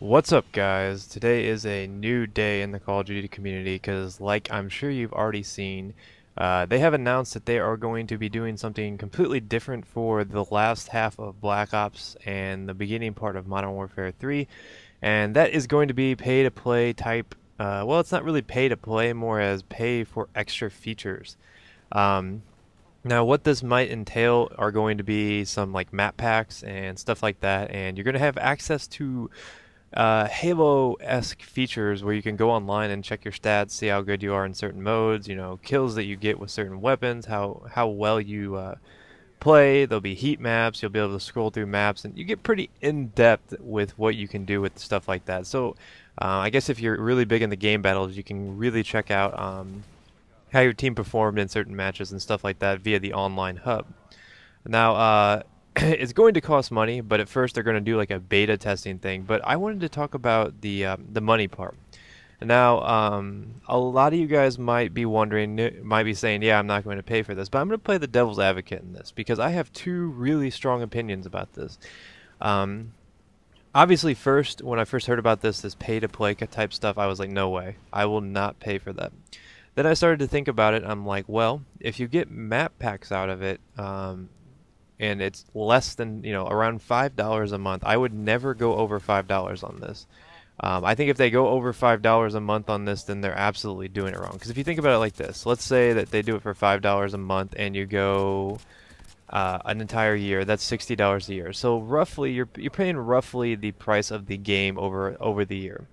What's up, guys? Today is a new day in the Call of Duty community because, like I'm sure you've already seen, they have announced that they are going to be doing something completely different for the last half of Black Ops and the beginning part of Modern Warfare 3, and that is going to be pay-to-play type. Well, it's not really pay-to-play, more as pay for extra features. Um, Now, what this might entail are going to be some like map packs and stuff like that, and you're going to have access to Halo-esque features where you can go online and check your stats, see how good you are in certain modes, kills that you get with certain weapons, how well you play. There'll be heat maps, you'll be able to scroll through maps, and you get pretty in-depth with what you can do with stuff like that. So, I guess if you're really big in the game battles, you can really check out how your team performed in certain matches and stuff like that via the online hub. Now, it's going to cost money, but at first they're going to do like a beta testing thing. But I wanted to talk about the money part. Now, a lot of you guys might be wondering, might be saying, "Yeah, I'm not going to pay for this," but I'm going to play the devil's advocate in this because I have two really strong opinions about this. Um, Obviously, first, when I first heard about this pay-to-play type stuff, I was like, "No way, I will not pay for that." Then I started to think about it. I'm like, well, if you get map packs out of it, and it's less than, around $5 a month, I would never go over $5 on this. I think if they go over $5 a month on this, then they're absolutely doing it wrong. Because if you think about it like this, let's say that they do it for $5 a month and you go an entire year, that's $60 a year. So roughly, you're paying roughly the price of the game over the year.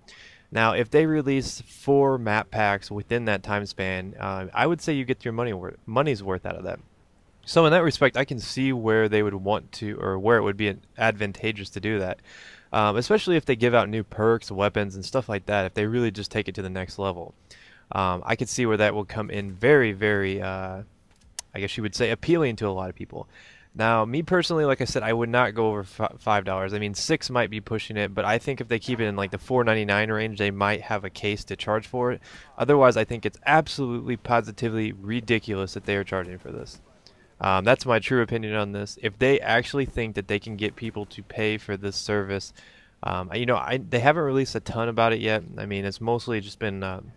Now, if they release 4 map packs within that time span, I would say you get your money's worth out of that. So in that respect, I can see where they would want to, or where it would be advantageous to do that, especially if they give out new perks, weapons, and stuff like that. If they really just take it to the next level, I could see where that will come in very, very, I guess you would say, appealing to a lot of people. Now, me personally, like I said, I would not go over $5. I mean, 6 might be pushing it, but I think if they keep it in like the $4.99 range, they might have a case to charge for it. Otherwise, I think it's absolutely, positively ridiculous that they are charging for this. That's my true opinion on this. If they actually think that they can get people to pay for this service, they haven't released a ton about it yet. I mean, it's mostly just been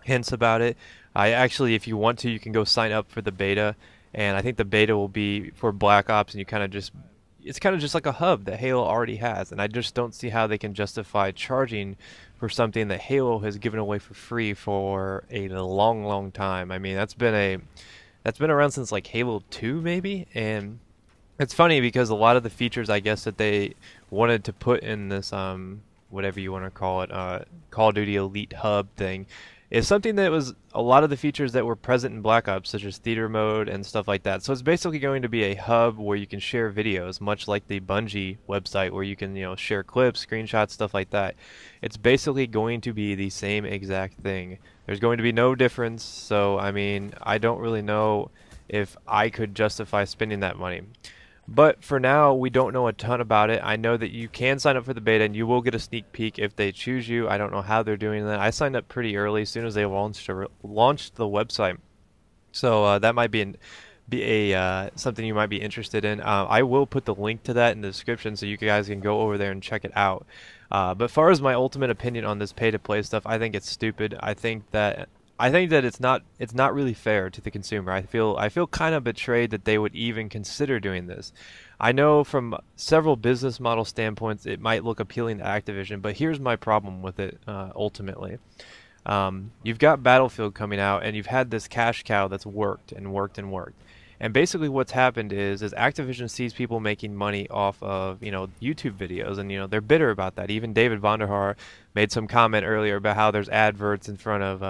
hints about it. I actually, if you want to, you can go sign up for the beta. And I think the beta will be for Black Ops, and it's kind of just like a hub that Halo already has. And I just don't see how they can justify charging for something that Halo has given away for free for a long, long time. I mean, that's been around since like Halo 2 maybe. And it's funny because a lot of the features, I guess, that they wanted to put in this whatever you want to call it, Call of Duty Elite Hub thing, is something that was a lot of the features that were present in Black Ops, such as theater mode and stuff like that. So it's basically going to be a hub where you can share videos, much like the Bungie website where you can, share clips, screenshots, stuff like that. It's basically going to be the same exact thing. There's going to be no difference, so I mean, I don't really know if I could justify spending that money. But for now, we don't know a ton about it. I know that you can sign up for the beta, and you will get a sneak peek if they choose you. I don't know how they're doing that. I signed up pretty early, as soon as they launched the website. So that might be something you might be interested in. I will put the link to that in the description, so you guys can go over there and check it out. But far as my ultimate opinion on this pay-to-play stuff, I think it's stupid. I think that it's not really fair to the consumer. I feel kind of betrayed that they would even consider doing this. I know from several business model standpoints it might look appealing to Activision, but here's my problem with it ultimately. You've got Battlefield coming out, and you've had this cash cow that's worked and worked and worked. And basically what's happened is Activision sees people making money off of, YouTube videos, and, they're bitter about that. Even David Vonderhaar made some comment earlier about how there's adverts in front of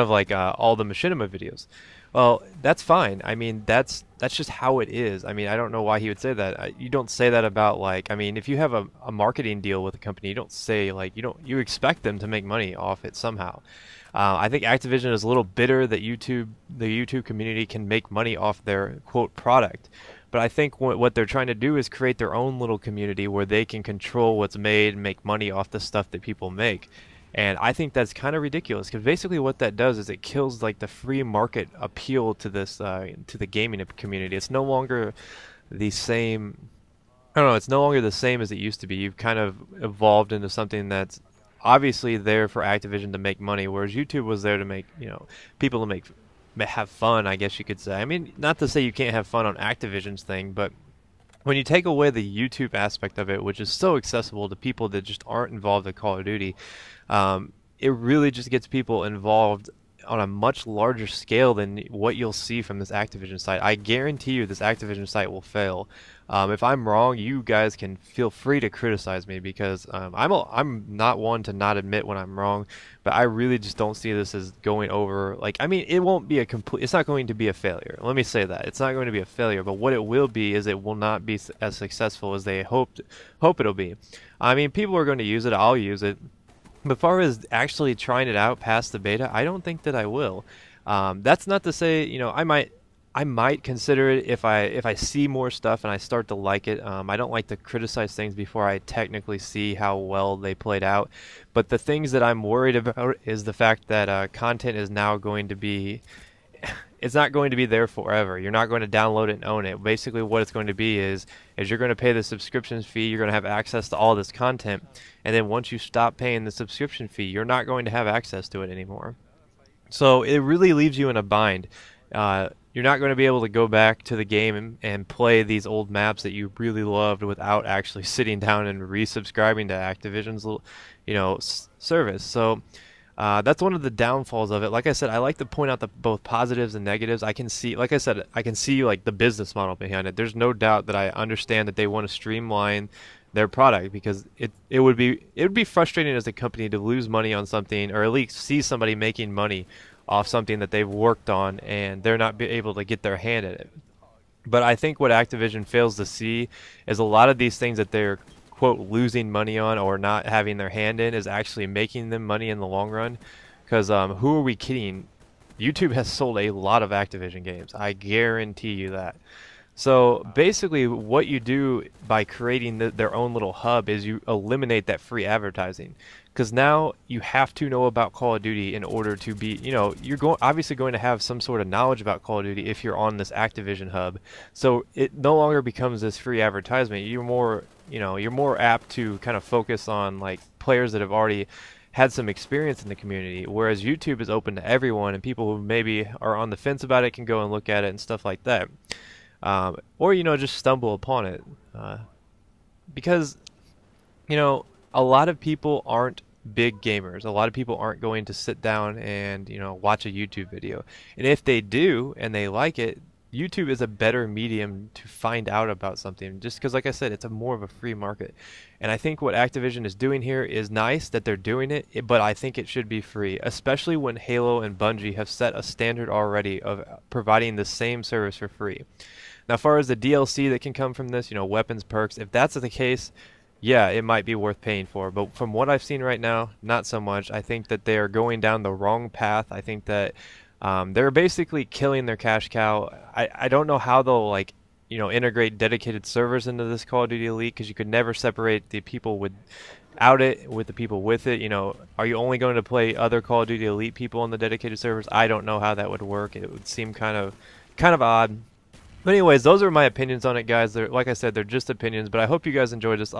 like all the machinima videos. Well, that's fine. I mean, that's just how it is. I mean, I don't know why he would say that. You don't say that about, like, I mean, if you have a marketing deal with a company, you don't say, like, you expect them to make money off it somehow. I think Activision is a little bitter that the YouTube community can make money off their quote product. But I think what they're trying to do is create their own little community where they can control what's made and make money off the stuff that people make. And I think that's kind of ridiculous, because basically what that does is it kills like the free market appeal to this to the gaming community. It's no longer the same I don't know, it's no longer the same as it used to be. You've kind of evolved into something that's obviously there for Activision to make money, whereas YouTube was there to make, people to have fun, I guess you could say. I mean, not to say you can't have fun on Activision's thing, but when you take away the YouTube aspect of it, which is so accessible to people that just aren't involved in Call of Duty, it really just gets people involved on a much larger scale than what you'll see from this Activision site. I guarantee you this Activision site will fail. If I'm wrong, you guys can feel free to criticize me, because I'm not one to not admit when I'm wrong, but I really just don't see this as going over. Like, I mean, it won't be it's not going to be a failure. Let me say that. It's not going to be a failure, but what it will be is it will not be as successful as they hope it'll be. I mean, people are going to use it. I'll use it. But as far as actually trying it out past the beta, I don't think that I will. That's not to say, I might consider it if I see more stuff and I start to like it. I don't like to criticize things before I technically see how well they played out. But the things that I'm worried about is the fact that content is now going to be, it's not going to be there forever. You're not going to download it and own it. Basically what it's going to be is you're going to pay the subscription fee, you're going to have access to all this content, and then once you stop paying the subscription fee, you're not going to have access to it anymore. So it really leaves you in a bind. You're not going to be able to go back to the game and play these old maps that you really loved without actually sitting down and resubscribing to Activision's, service. So that's one of the downfalls of it. Like I said, I like to point out both positives and negatives. I can see, like I said, I can see like the business model behind it. There's no doubt that I understand that they want to streamline their product, because it would be frustrating as a company to lose money on something, or at least see somebody making money off something that they've worked on and they're not able to get their hand at it. But I think what Activision fails to see is a lot of these things that they're, quote, losing money on or not having their hand in is actually making them money in the long run. Because who are we kidding? YouTube has sold a lot of Activision games. I guarantee you that. So basically what you do by creating their own little hub is you eliminate that free advertising. Because now you have to know about Call of Duty in order to be, you're obviously going to have some sort of knowledge about Call of Duty if you're on this Activision hub. So it no longer becomes this free advertisement. You're more apt to kind of focus on like players that have already had some experience in the community, whereas YouTube is open to everyone, and people who maybe are on the fence about it can go and look at it and stuff like that. Or just stumble upon it, because a lot of people aren't big gamers. A lot of people aren't going to sit down and watch a YouTube video, and if they do and they like it, YouTube is a better medium to find out about something, just because, like I said, it's more of a free market. And I think what Activision is doing here is nice that they're doing it, but I think it should be free, especially when Halo and Bungie have set a standard already of providing the same service for free. Now, as far as the DLC that can come from this, weapons, perks, if that's the case, yeah, it might be worth paying for. But from what I've seen right now, not so much. I think that they are going down the wrong path. I think that they're basically killing their cash cow. I don't know how they'll integrate dedicated servers into this Call of Duty Elite, because you could never separate the people without it with the people with it. Are you only going to play other Call of Duty Elite people on the dedicated servers? I don't know how that would work. It would seem kind of odd. But anyways, those are my opinions on it, guys. Like I said, they're just opinions, but I hope you guys enjoyed this.